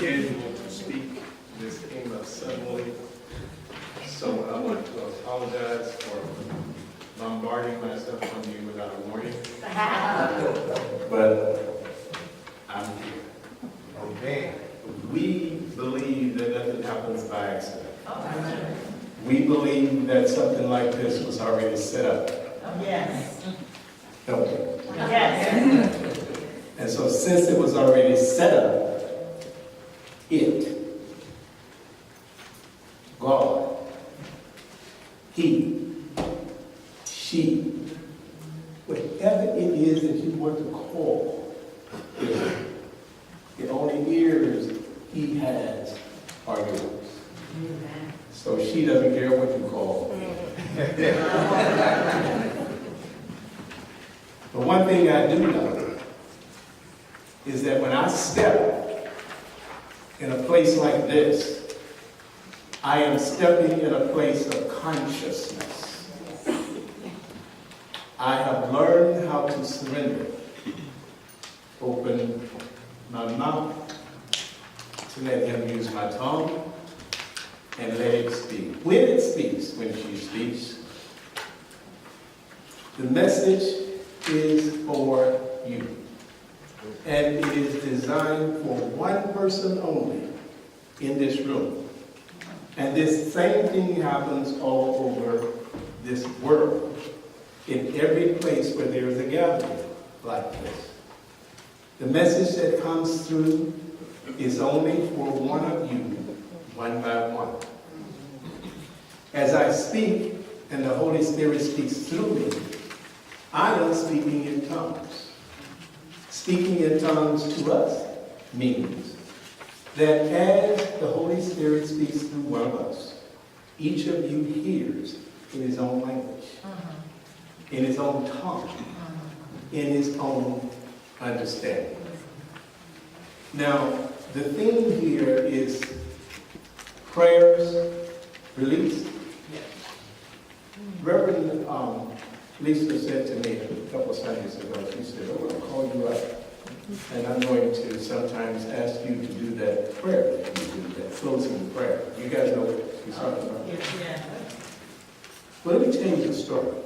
scheduled to speak. This came up suddenly. So I want to apologize for bombarding myself on you without a warning. But I'm here. Okay. We believe that nothing happens by accident. We believe that something like this was already set up. Yes. Don't we? Yes. And so since it was already set up, God, He, she, whatever it is that you want to call it, the only ears He has are yours. So she doesn't care what you call it. But one thing I do know is that when I step in a place like this, I am stepping in a place of consciousness. I have learned how to surrender. Open my mouth to let Him use my tongue and let it speak. When it speaks, when she speaks, the message is for you. And it is designed for one person only in this room. And this same thing happens all over this world, in every place where there is a gathering like this. The message that comes through is only for one of you, one by one. As I speak, and the Holy Spirit speaks through me, I am speaking in tongues. Speaking in tongues to us means that as the Holy Spirit speaks through one of us, each of you hears in his own language, in his own tongue, in his own understanding. Now, the theme here is prayers released. Reverend Lisa said to me a couple of Sundays ago, she said, "I'm going to call you up, and I'm going to sometimes ask you to do that prayer, that you do, that closing prayer." You guys know what she's talking about? Yes. Well, let me tell you the story.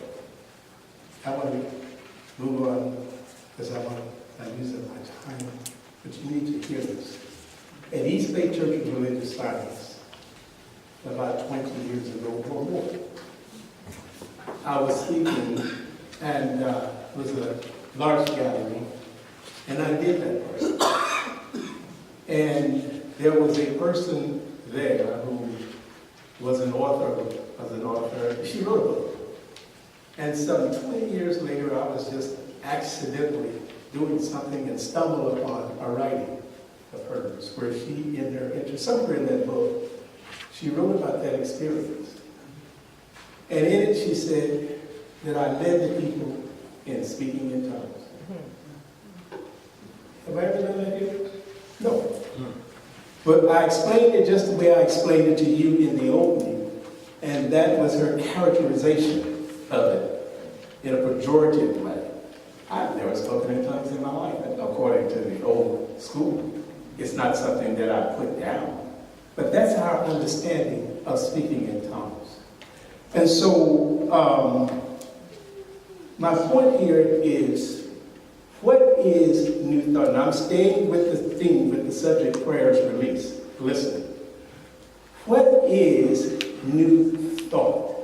I want to move on, because I use up my time, but you need to hear this. At East Bay Church of Religious Science, about 20 years ago or more, I was speaking, and it was a large gathering, and I did that prayer. And there was a person there who was an author. She wrote a book. And some 20 years later, I was just accidentally doing something and stumbled upon a writing of hers where she, in her somewhere in that book, she wrote about that experience. And in it, she said that I led the people in speaking in tongues. Have I ever done that here? No. But I explained it just the way I explained it to you in the opening, and that was her characterization of it in a pejorative way. I've never spoken in tongues in my life, according to the old school. It's not something that I put down, but that's our understanding of speaking in tongues. And so, my point here is, what is new thought? And I'm staying with the theme, with the subject, prayers release. Listen. What is new thought?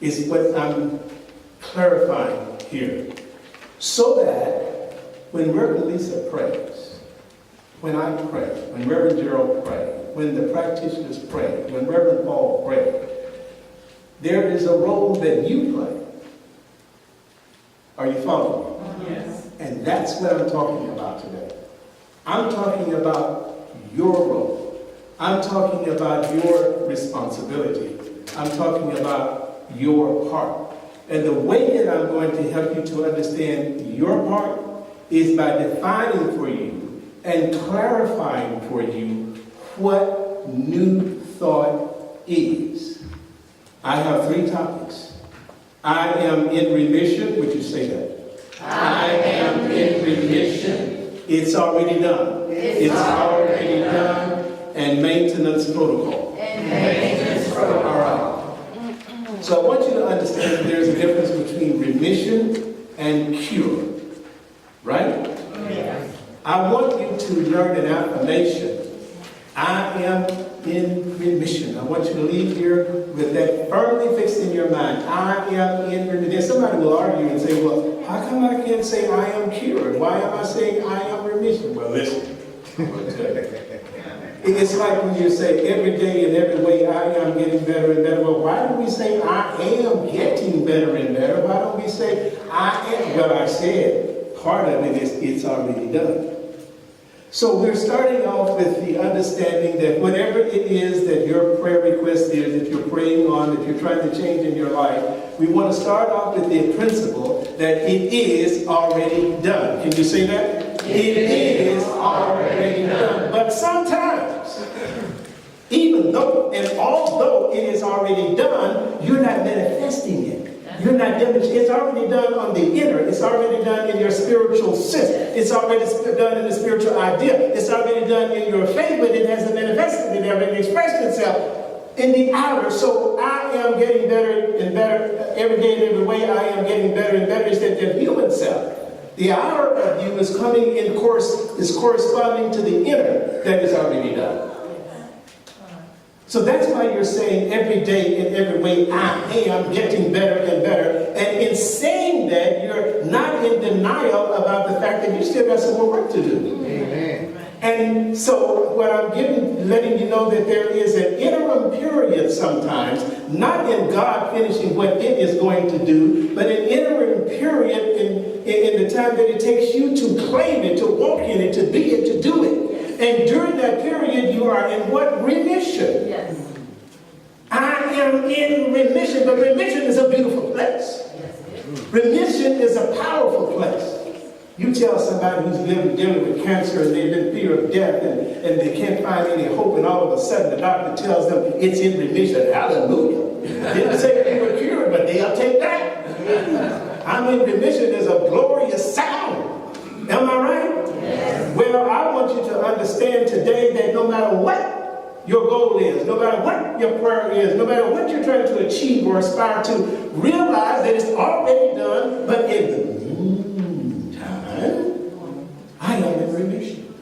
Is what I'm clarifying here. So that when Reverend Lisa prays, when I pray, when Reverend Gerald prays, when the practitioners pray, when Reverend Paul prays, there is a role that you play. Are you following me? Yes. And that's what I'm talking about today. I'm talking about your role. I'm talking about your responsibility. I'm talking about your part. And the way that I'm going to help you to understand your part is by defining for you and clarifying for you what new thought is. I have 3 topics. I am in remission. Would you say that? I am in remission. It's already done. It's already done. And maintenance protocol. All right. So I want you to understand that there's a difference between remission and cure. Right? Yes. I want you to learn an affirmation. I am in remission. I want you to leave here with that firmly fixed in your mind. I am in remission. Somebody will argue and say, well, how come I can't say I am cured? Why am I saying I am remission? Well, listen. It's like when you say every day in every way I am getting better and better. Well, why do we say I am getting better and better? Why don't we say I am? Well, I said part of it is it's already done. So we're starting off with the understanding that whatever it is that your prayer request is, that you're praying on, that you're trying to change in your life, we want to start off with the principle that it is already done. Can you say that? It is already done. But sometimes, even though and although it is already done, you're not manifesting it. You're not demonstrating. It's already done on the inner. It's already done in your spiritual sense. It's already done in the spiritual idea. It's already done in your faith, but it hasn't manifested. It hasn't expressed itself in the outer. So I am getting better and better every day and every way. I am getting better and better. It's that human self. The outer of you is coming in is corresponding to the inner that is already done. So that's why you're saying every day in every way, I am getting better and better. And in saying that, you're not in denial about the fact that you still got some more work to do. Amen. And so what I'm letting you know that there is an interim period sometimes, not in God finishing what it is going to do, but an interim period in the time that it takes you to claim it, to walk in it, to be it, to do it. And during that period, you are in what? Remission. Yes. I am in remission, but remission is a beautiful place. Remission is a powerful place. You tell somebody who's dealing with cancer and they're in fear of death and they can't find any hope, and all of a sudden the doctor tells them it's in remission. Hallelujah. Didn't say they were cured, but they'll take that. I'm in remission is a glorious sound. Am I right? Yes. Well, I want you to understand today that no matter what your goal is, no matter what your prayer is, no matter what you're trying to achieve or aspire to, realize that it's already done, but in the meantime, I am in remission.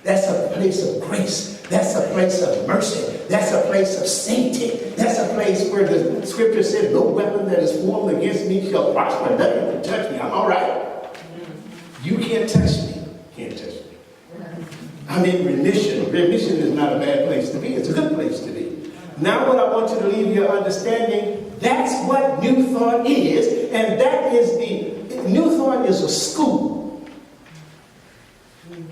That's a place of grace. That's a place of mercy. That's a place of safety. That's a place where the scripture said, no weapon that is formed against me shall prosper. Nothing can touch me. I'm all right. You can't touch me. Can't touch me. I'm in remission. Remission is not a bad place to be. It's a good place to be. Now what I want you to leave your understanding, that's what New Thought is. And that is New Thought is a school.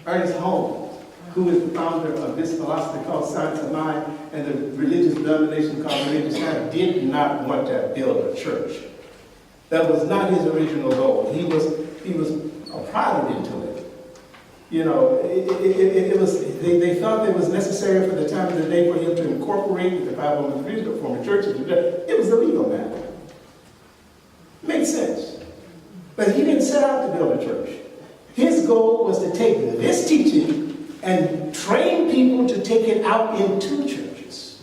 Ernest Holmes, who is the founder of this philosophy called Science of Mind and the religious denomination called Religious Science, did not want to build a church. That was not his original goal. He was prodded into it. You know, they thought it was necessary for the time of the day for him to incorporate the 501(c)(3) to form a church. It was a legal matter. Made sense. But he didn't set out to build a church. His goal was to take this teaching and train people to take it out into churches.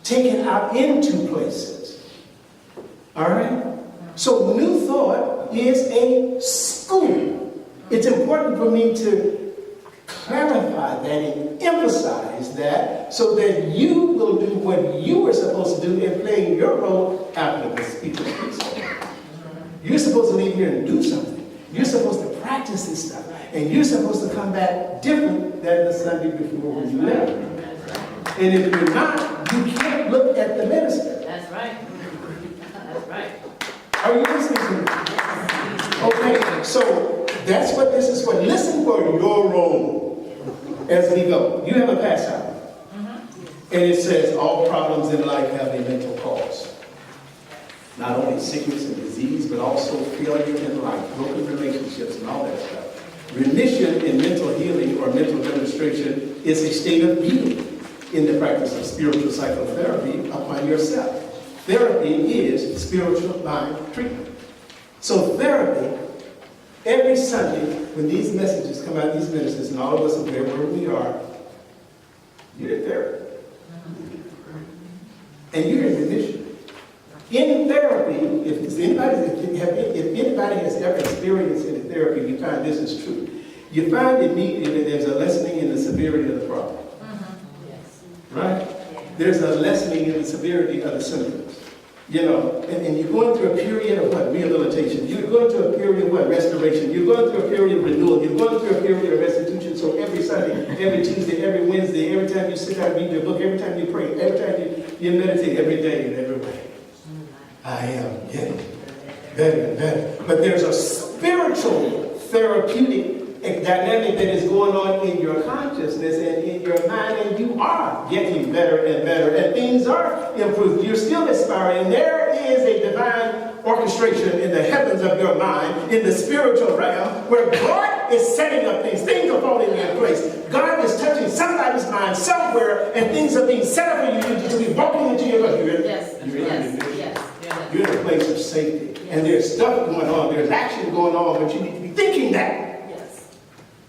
Take it out into places. All right? So New Thought is a school. It's important for me to clarify that and emphasize that so that you will do what you are supposed to do in playing your role after the speaker speaks. You're supposed to leave here and do something. You're supposed to practice this stuff. And you're supposed to come back different than the Sunday before when you left. And if you're not, you can't look at the minister. That's right. That's right. Are you listening to me? Okay, so that's what this is for. Listen for your role as we go. You have a pass out. And it says all problems in life have a mental cause. Not only sickness and disease, but also failure in life, broken relationships, and all that stuff. Remission in mental healing or mental demonstration is a state of being in the practice of spiritual psychotherapy upon yourself. Therapy is spiritual mind treatment. So therapy Every Sunday, when these messages come out, these ministers, and all of us are wherever we are, you're in therapy. And you're in remission. In therapy, if anybody has ever experienced in therapy, you find this is true. You find immediately there's a lessening in the severity of the problem. Right? There's a lessening in the severity of the symptoms. You know, and you're going through a period of what? Rehabilitation. You're going through a period of what? Restoration. You're going through a period of renewal. You're going through a period of restitution. So every Sunday, every Tuesday, every Wednesday, every time you sit down and read your book, every time you pray, every time you meditate, every day in every way, I am getting better and better. But there's a spiritual therapeutic dynamic that is going on in your consciousness and in your mind, and you are getting better and better, and things are improved. You're still aspiring, and there is a divine orchestration in the heavens of your mind, in the spiritual realm, where God is setting up things. Things are falling in place. God is touching somebody's mind somewhere, and things are being set up for you to be walking into your life. You're in a place of safety, and there's stuff going on. There's action going on, but you need to be thinking that.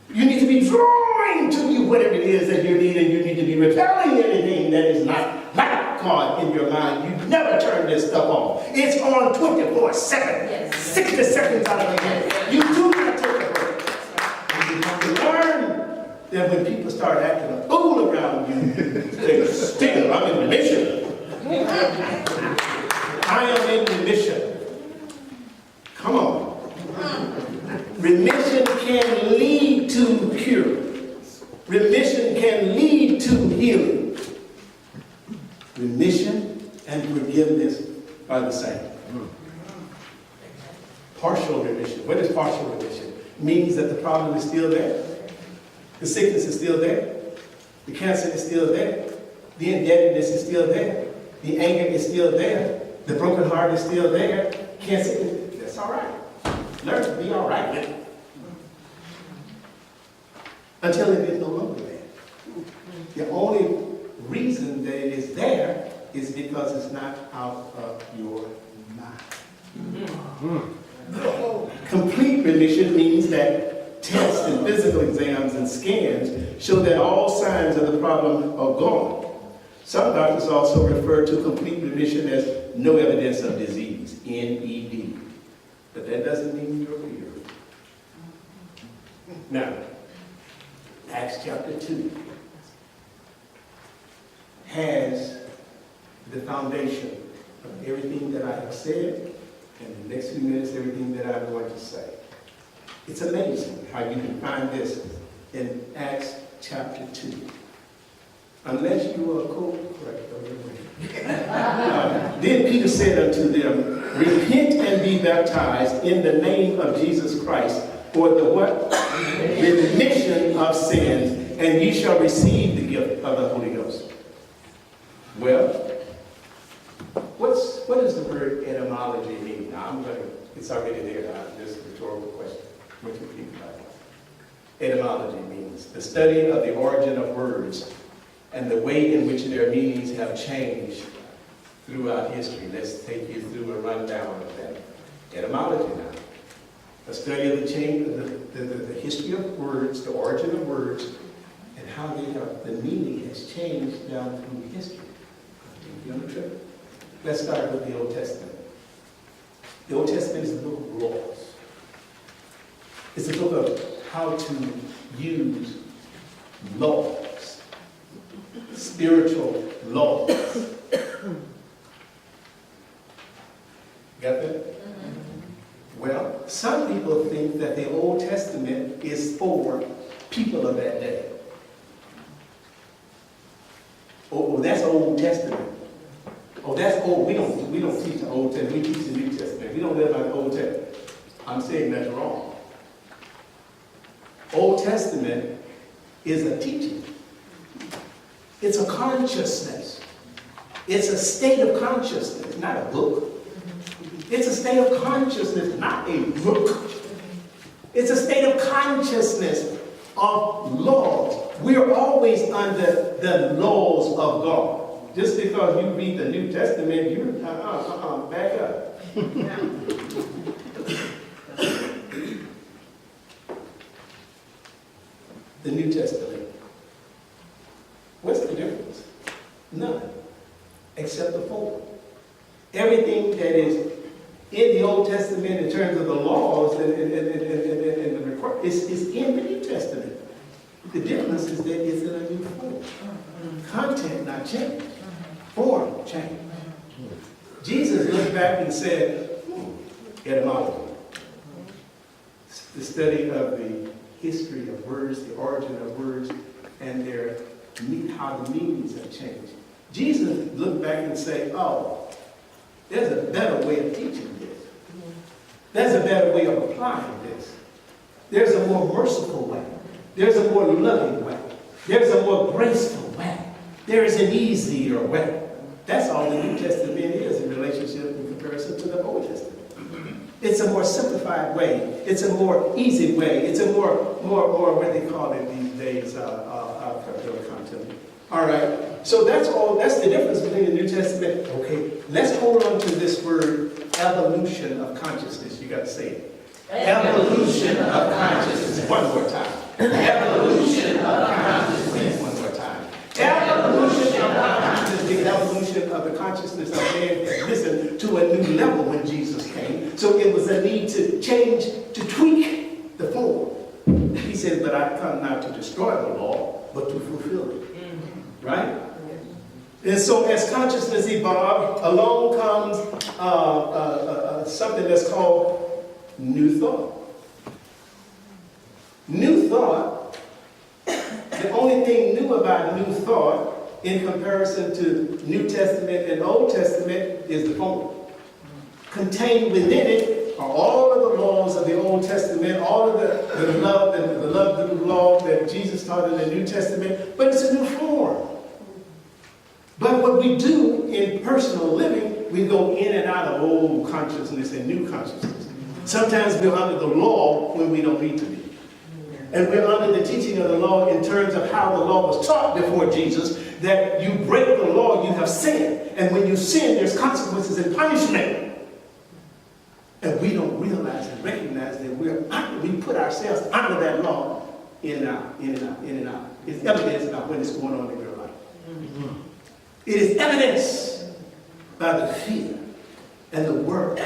You need to be drawing to you whatever it is that you need, and you need to be repelling anything that is not like God in your mind. You never turn this stuff off. It's on 24/7, 60 seconds out of the day. You do not take a break. You have to learn that when people start acting a fool around you, say, still, I'm in remission. I am in remission. Come on. Remission can lead to cure. Remission can lead to healing. Remission and forgiveness are the same. Partial remission. What is partial remission? It means that the problem is still there. The sickness is still there. The cancer is still there. The indebtedness is still there. The anger is still there. The broken heart is still there. Cancer, that's all right. Learn to be all right with it. Until it is no longer there. The only reason that it is there is because it's not out of your mind. Complete remission means that tests and physical exams and scans show that all signs of the problem are gone. Some doctors also refer to complete remission as no evidence of disease, NED. But that doesn't mean you're healed. Now, Acts chapter 2 has the foundation of everything that I have said, and in the next few minutes, everything that I'm going to say. It's amazing how you can find this in Acts chapter 2. Unless you are correct. Then Peter said unto them, repent and be baptized in the name of Jesus Christ for the what? Remission of sins, and ye shall receive the gift of the Holy Ghost. Well, what does the word etymology mean? Now, it's already there. Just a rhetorical question. What do you think about it? Etymology means the study of the origin of words and the way in which their meanings have changed throughout history. Let's take you through a rundown of that. Etymology now. A study of the change, the history of words, the origin of words, and how the meaning has changed down through history. Take you on a trip. Let's start with the Old Testament. The Old Testament is the book of laws. It's a book of how to use laws, spiritual laws. Got that? Well, some people think that the Old Testament is for people of that day. Oh, that's Old Testament. Oh, that's old. We don't teach the Old Testament. We teach the New Testament. We don't live by the Old Testament. I'm saying that's wrong. Old Testament is a teaching. It's a consciousness. It's a state of consciousness, not a book. It's a state of consciousness, not a book. It's a state of consciousness of laws. We're always under the laws of God. Just because you read the New Testament, you back up. the New Testament. What's the difference? None, except the form. Everything that is in the Old Testament in terms of the laws and the requirements is in the New Testament. The difference is that it's in a new form. Content not changed. Form changed. Jesus looked back and said, etymology. The study of the history of words, the origin of words, and how the meanings have changed. Jesus looked back and said, oh, there's a better way of teaching this. There's a better way of applying this. There's a more merciful way. There's a more loving way. There's a more graceful way. There is an easier way. That's all the New Testament is in relationship in comparison to the Old Testament. It's a more simplified way. It's a more easy way. It's a more what they call it these days, content. All right. So that's the difference between the New Testament. Okay, let's hold on to this word, evolution of consciousness. You got to say it. Evolution of consciousness. One more time. Evolution of consciousness. One more time. Evolution of consciousness. The evolution of the consciousness of man has risen to a new level when Jesus came. So it was a need to change, to tweak the form. He said, but I come not to destroy the law, but to fulfill it. Right? And so as consciousness evolved, along comes something that's called new thought. New thought, the only thing new about new thought in comparison to New Testament and Old Testament is the form. Contained within it are all of the laws of the Old Testament, all of the love and the love law that Jesus taught in the New Testament, but it's a new form. But what we do in personal living, we go in and out of old consciousness and new consciousness. Sometimes we're under the law when we don't need to be. And we're under the teaching of the law in terms of how the law was taught before Jesus, that you break the law, you have sinned. And when you sin, there's consequences and punishment. And we don't realize and recognize that we put ourselves under that law in and out, in and out, in and out. It's evidence about what is going on in your life. It is evidence by the fear and the work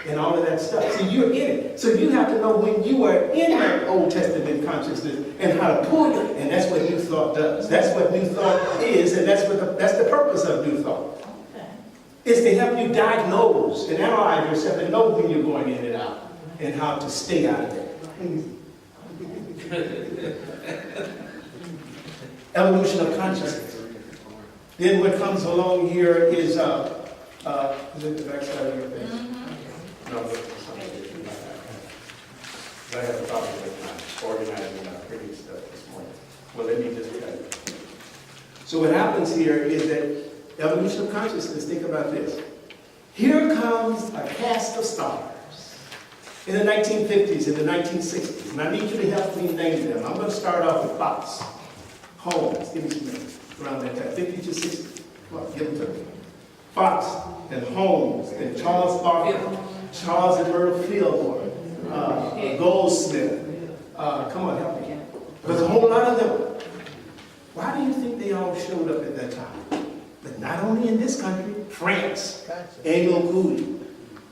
and all of that stuff. See, you're in it. So you have to know when you are in that Old Testament consciousness and how to pull it. And that's what new thought does. That's what new thought is, and that's the purpose of new thought. It's to help you diagnose and analyze yourself and know when you're going in and out and how to stay out of it. Evolution of consciousness. Then what comes along here is it the backside of your face? No, I have a problem with organizing my printing stuff this morning. Well, let me just tell you. So what happens here is that evolution of consciousness, think about this. Here comes a cast of stars in the 1950s, in the 1960s. And I need you to help me name them. I'm going to start off with Fox, Holmes, give me some names. Around that time, 50 to 60. Come on, give them to me. Fox and Holmes and Charles Barker, Charles and Merle Fillmore, Goldsmith. Come on, help me. There's a whole lot of them. Why do you think they all showed up at that time? But not only in this country, France, Emile Coué,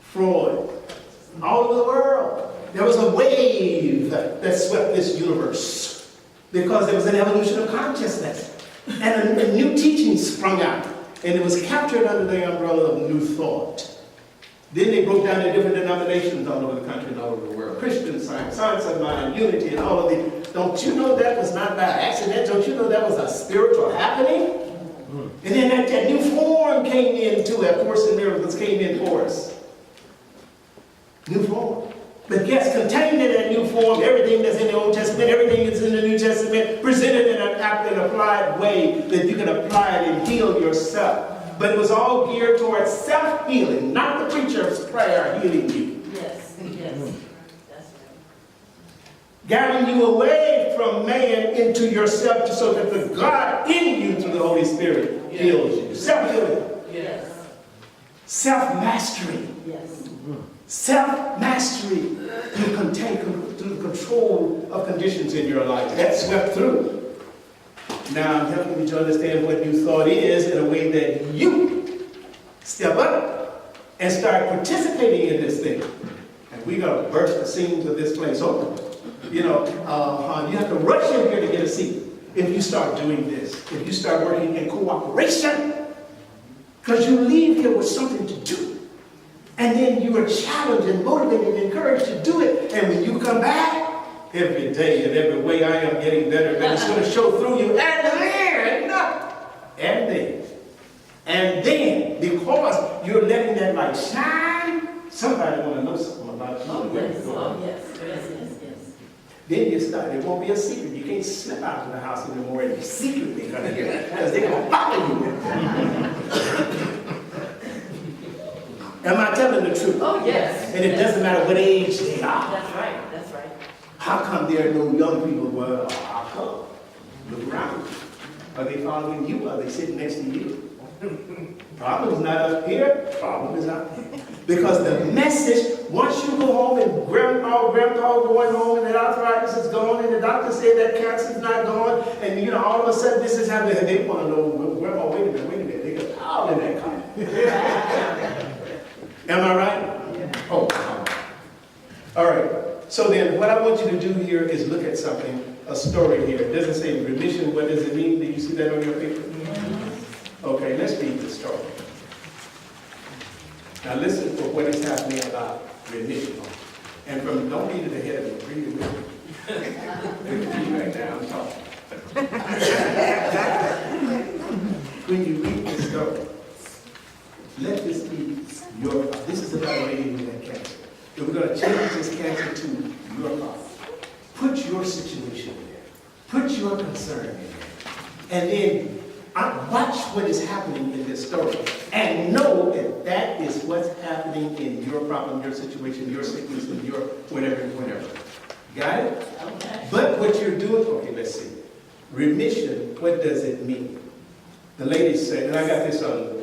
Freud, all over the world. There was a wave that swept this universe because there was an evolution of consciousness. And a new teaching sprung out, and it was captured under the umbrella of new thought. Then they broke down to different denominations all over the country and all over the world. Christian Science, Science of Mind, Unity, and all of these. Don't you know that was not by accident? Don't you know that was a spiritual happening? And then that new form came into it. A Course in Miracles came in for us. New form. But yes, contained in that new form, everything that's in the Old Testament, everything that's in the New Testament, presented in an applied way that you can apply it and heal yourself. But it was all geared towards self-healing, not the preacher's prayer healing you. Yes, yes. That's right. Guiding you away from man into yourself so that the God in you through the Holy Spirit heals you. Self-healing. Yes. Self-mastery. Yes. Self-mastery through the control of conditions in your life. That's swept through. Now I'm helping you to understand what new thought is in a way that you step up and start participating in this thing. And we're going to burst the seams of this place open. You know, you have to rush in here to get a seat if you start doing this, if you start working in cooperation. Because you leave here with something to do. And then you are challenged and motivated and encouraged to do it. And when you come back, every day and every way I am getting better, but it's going to show through you. And then, because you're letting that light shine, somebody want to know something about you. Oh, yes. Oh, yes. Yes, yes, yes. Then you start, it won't be a secret. You can't slip out of the house anymore and be secretly going to hear it, because they're going to follow you. Am I telling the truth? Oh, yes. And it doesn't matter what age they are. That's right. That's right. How come there are no young people? Well, how come? Look around. Are they following you? Are they sitting next to you? Problem's not up here. Problem is out there. Because the message, once you go home and grandpa going home and that arthritis is gone and the doctor said that cancer's not gone and you know all of a sudden this is happening and they want to know, grandma, wait a minute. They got power in that car. Am I right? Oh, come on. All right. So then what I want you to do here is look at something, a story here. It doesn't say remission. What does it mean? Did you see that on your paper? Okay, let's read the story. Now listen for what is happening about remission. And from, don't read it ahead of me, read it with me. Look at me right now, I'm talking. When you read this story, let this be your, this is about a lady with that cancer. And we're going to change this cancer to your problem. Put your situation in there. Put your concern in there. And then watch what is happening in this story. And know that that is what's happening in your problem, your situation, your sickness, and your whatever. Got it? Okay. But what you're doing, okay, let's see. Remission, what does it mean? The lady said, and I got this on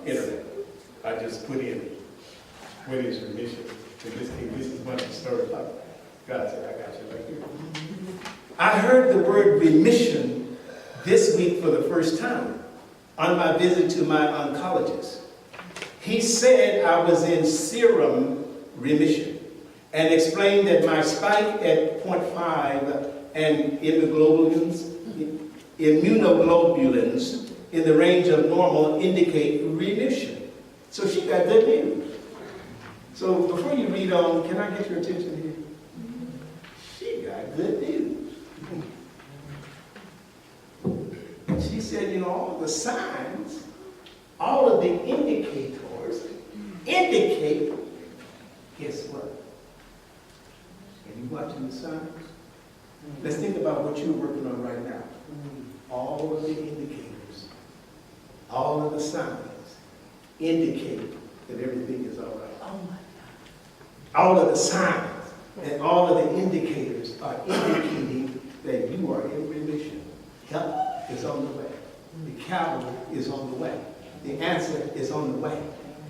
internet. I just put in, what is remission? And this is one of the stories. God said, I got you right here. I heard the word remission this week for the first time on my visit to my oncologist. He said I was in serum remission and explained that my spike at 0.5 and immunoglobulins in the range of normal indicate remission. So she got good news. So before you read on, can I get your attention here? She got good news. She said, you know, all the signs, all of the indicators indicate, guess what? Are you watching the signs? Let's think about what you're working on right now. All of the indicators, all of the signs indicate that everything is all right. Oh my God. All of the signs and all of the indicators are indicating that you are in remission. Help is on the way. The cavalry is on the way. The answer is on the way.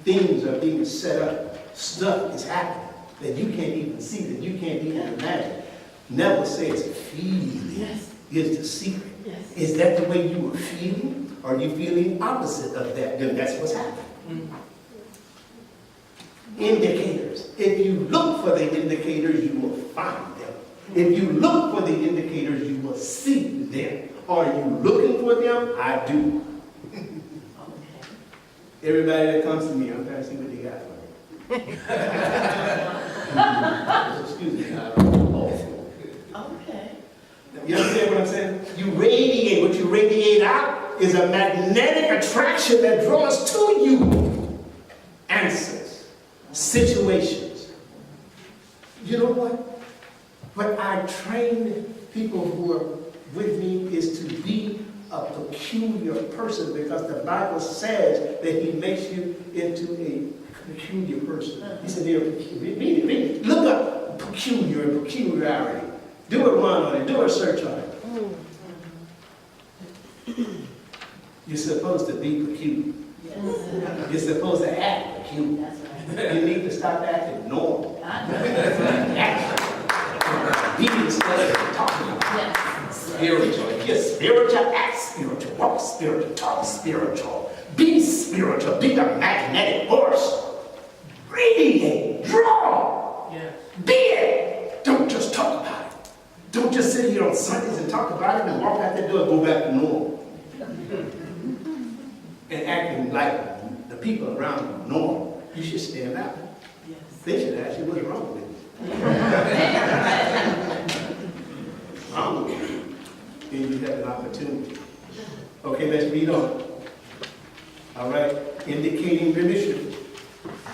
Things are being set up. Stuff is happening that you can't even see, that you can't even imagine. Neville says feeling is the secret. Yes. Is that the way you were feeling? Or are you feeling opposite of that? Then that's what's happening. Mm-hmm. Indicators. If you look for the indicators, you will find them. If you look for the indicators, you will see them. Are you looking for them? I do. Okay. Everybody that comes to me, I'm trying to see what they got for me. Excuse me. Okay. You understand what I'm saying? You radiate. What you radiate out is a magnetic attraction that draws to you answers, situations. You know what? What I train people who are with me is to be a peculiar person, because the Bible says that he makes you into a peculiar person. He said, read it. Look up peculiar and peculiarity. Do a run on it. Do a search on it. You're supposed to be peculiar. Yes. You're supposed to act you. That's right. You need to stop acting normal. I know. That's right. Be instead of talking about Yes. spiritual. You're spiritual, act spiritual, walk spiritual, talk spiritual. Be spiritual, be the magnetic force. Radiate, draw. Yes. Be it. Don't just talk about it. Don't just sit here on Sundays and talk about it and walk out that door and go back to normal. And acting like the people around you normal. You should stand out. Yes. They should ask you what's wrong with you. Wrong with you. Then you have an opportunity. Okay, let's read on. All right, indicating remission.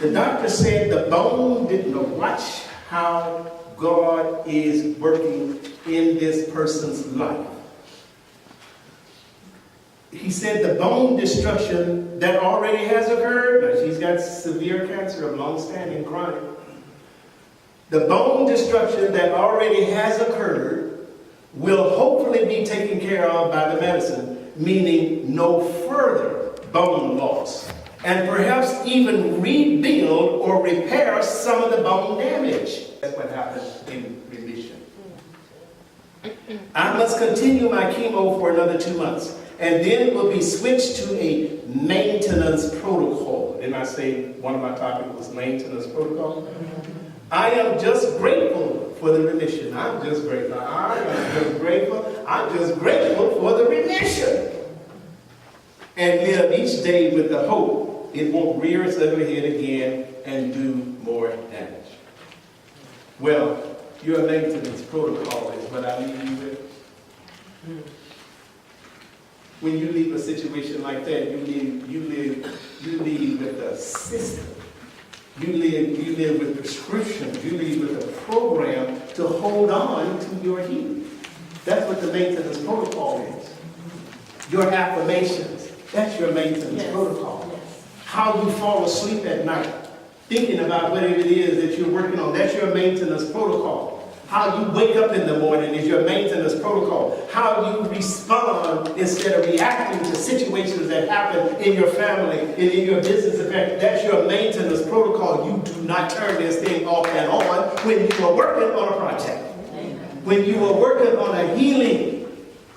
The doctor said the bone didn't know. Watch how God is working in this person's life. He said the bone destruction that already has occurred. Now, she's got severe cancer of long-standing chronic. The bone destruction that already has occurred will hopefully be taken care of by the medicine, meaning no further bone loss, and perhaps even rebuild or repair some of the bone damage. That's what happens in remission. I must continue my chemo for another 2 months, and then will be switched to a maintenance protocol. Didn't I say one of my topics was maintenance protocol? I am just grateful for the remission. I'm just grateful. I'm just grateful for the remission. And live each day with the hope it won't rear its ugly head again and do more damage. Well, your maintenance protocol is what I leave you with. When you leave a situation like that, you leave with a system. You live with prescriptions. You live with a program to hold on to your healing. That's what the maintenance protocol is. Your affirmations, that's your maintenance protocol. Yes. How you fall asleep at night, thinking about whatever it is that you're working on, that's your maintenance protocol. How you wake up in the morning is your maintenance protocol. How you respond instead of reacting to situations that happen in your family and in your business affairs, that's your maintenance protocol. You do not turn this thing off and on when you are working on a project. When you are working on a healing,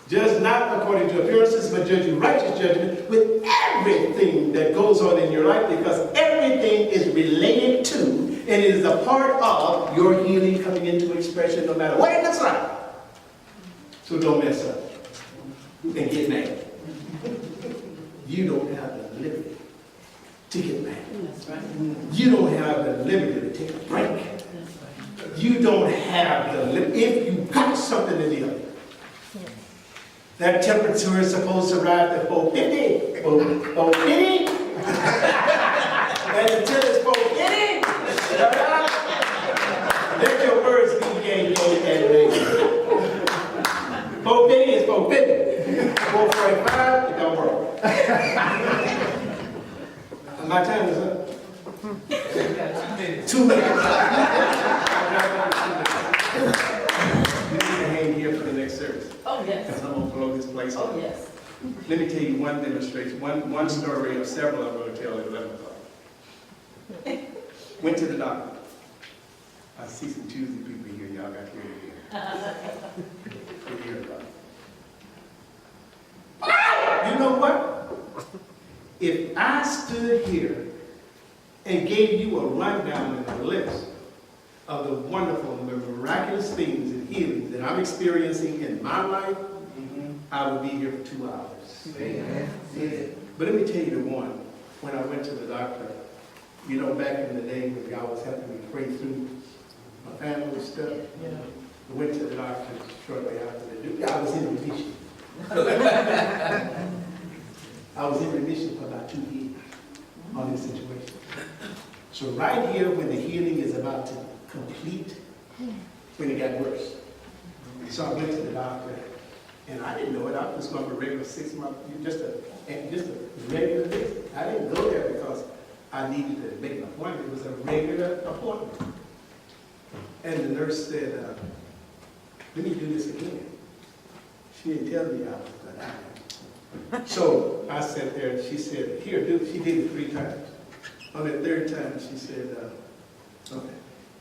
just not according to appearances, but judging righteous judgment with everything that goes on in your life, because everything is related to and it is a part of your healing coming into expression no matter what it looks like. So don't mess up and get mad. You don't have the liberty to get mad. That's right. You don't have the liberty to take a break. That's right. You don't have the liberty. If you got something in the oven, that temperature is supposed to rise to 450. 450. And until it's 450, let your words be yea, and amen. 450 is 450. 445, it don't work. My time is up. 2 minutes. You need to hang here for the next service. Oh, yes. Because I'm going to blow this place up. Oh, yes. Let me tell you one demonstration, one story of several I'm going to tell at 11 o'clock. Went to the doctor. I see some Tuesday people here. Y'all got here. Good ear, doctor. You know what? If I stood here and gave you a rundown and a list of the wonderful and the miraculous things and healings that I'm experiencing in my life, I would be here for 2 hours. Amen. But let me tell you the one, when I went to the doctor, you know, back in the day when y'all was helping me pray through my family stuff, I went to the doctor shortly after the due. I was in remission. I was in remission for about 2 years on this situation. So right here, when the healing is about to complete, when it got worse. So I went to the doctor, and I didn't know it. I was going for a regular 6 month, just a regular visit. I didn't go there because I needed to make an appointment. It was a regular appointment. And the nurse said, let me do this again. She didn't tell me I was going to die. So I sat there, and she said, here, do it. She did it 3 times. On the third time, she said, okay.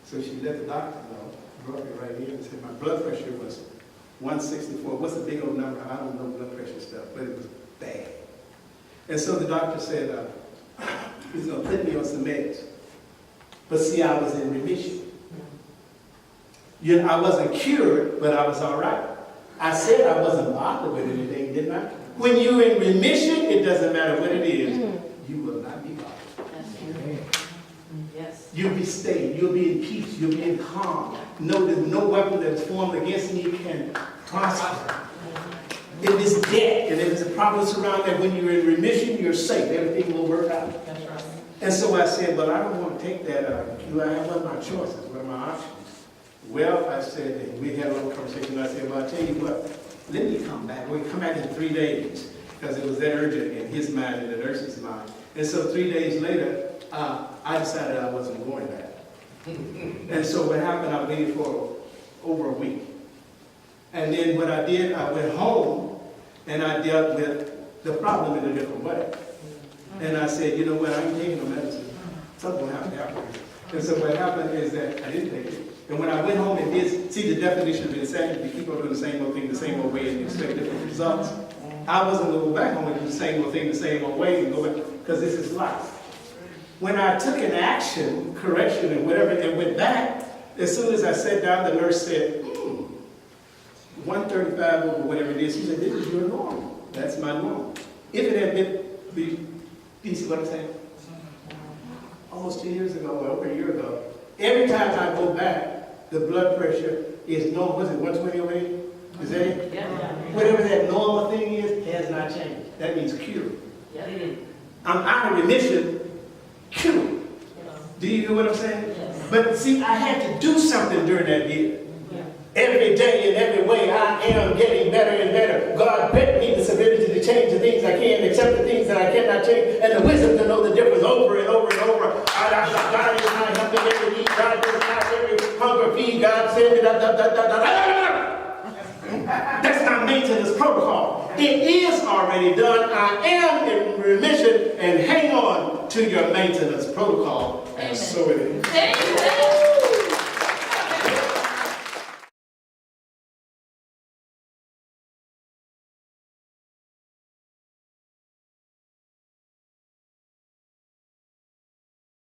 So she let the doctor know, brought me right in and said my blood pressure was 164. What's a big old number? I don't know blood pressure stuff, but it was bad. And so the doctor said, he's going to put me on some meds. But see, I was in remission. I wasn't cured, but I was all right. I said I wasn't bothered with anything, didn't I? When you're in remission, it doesn't matter what it is. You will not be bothered. Yes. You'll be stayed. You'll be in peace. You'll be in calm. Know that no weapon that is formed against me can prosper. If it's death and if it's a problems around that, when you're in remission, you're safe. Everything will work out. That's right. And so I said, well, I don't want to take that. What are my choices? What are my options? Well, I said, and we had a little conversation. I said, well, I'll tell you what. Let me come back. We'll come back in 3 days because it was that urgent in his mind and the nurse's mind. And so 3 days later, I decided I wasn't going back. And so what happened, I waited for over a week. And then what I did, I went home and I dealt with the problem in a different way. And I said, you know what, I ain't taking no medicine. Something will happen after this. And so what happened is that I didn't take it. And when I went home and did see the definition of insanity, you keep on doing the same old thing the same old way and expect different results. I wasn't going to go back home and do the same old thing the same old way and go back, because this is life. When I took an action, correction, and whatever, and went back, as soon as I sat down, the nurse said, 135 over whatever it is. She said, this is your norm. That's my norm. If it had been, you see what I'm saying? Almost 2 years ago, or over a year ago, every time I go back, the blood pressure is normal. Was it 120 over 80? Is that it? Yeah. Whatever that normal thing is, has not changed. That means cured. Yeah. I'm out of remission, cured. Do you know what I'm saying? Yes. But see, I had to do something during that year. Every day in every way, I am getting better and better. God grant me this ability to change the things I can, accept the things that I cannot change, and the wisdom to know the difference over and over and over. God is my help in every need. God does not every hunger feed. God said That's my maintenance protocol. It is already done. I am in remission, and hang on to your maintenance protocol. And so it is. Amen.